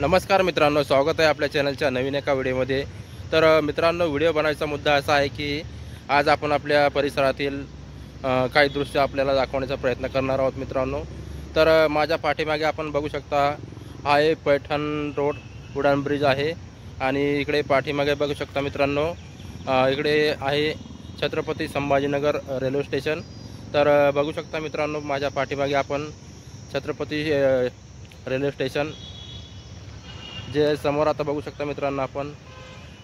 नमस्कार मित्रांनो, स्वागत आहे आपल्या चॅनलच्या नवीन एका व्हिडिओमध्ये। तर मित्रांनो, व्हिडिओ बनवायचा मुद्दा असा आहे की आज आपण आपल्या परिसरातील काही दृश्य आपल्याला दाखवण्याचा प्रयत्न करणार आहोत मित्रांनो। तर माझ्या पाठीमागे आपण बघू शकता, हा आहे पैठण रोड उडान ब्रिज आहे आणि इकडे पाठीमागे बघू शकता मित्रांनो, इकडे आहे छत्रपती संभाजीनगर रेल्वे स्टेशन। तर बघू शकता मित्रांनो, माझ्या पाठीमागे आपण छत्रपती रेल्वे स्टेशन जे समोर आता बघू शकता मित्रांनो आपण,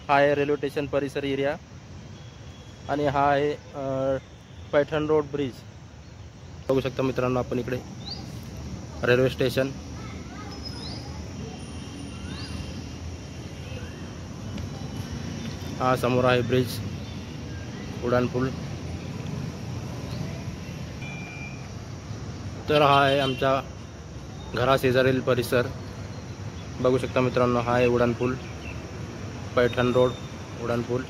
हा आहे रेल्वे स्टेशन परिसर एरिया आणि हा आहे पैठण रोड ब्रिज। बघू शकता मित्रांनो आपण इकडे रेल्वे स्टेशन, हा समोर आहे ब्रिज उडान पूल। तर हा आहे आमच्या घराशेजारील परिसर, बघू शकता मित्रांनो, हा आहे उडान पूल, पैठण रोड उडान पूल।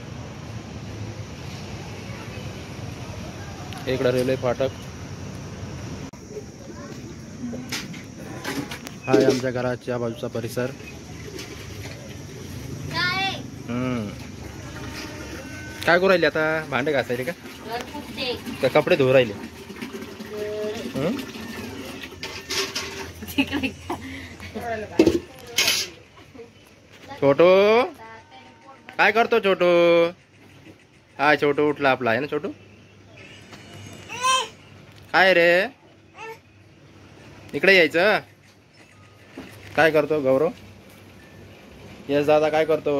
इकडे रेल्वे फाटक, हा आहे आमच्या घराच्या बाजूचा परिसर। काय करू राहिले आता? भांडे घासायले का कपडे धुवू राहिले? छोटू काय करतो? छोटू, हा छोटू उठला आपला आहे ना छोटू। काय रे, इकडे यायचं? काय करतो गौरव? यश दादा काय करतो?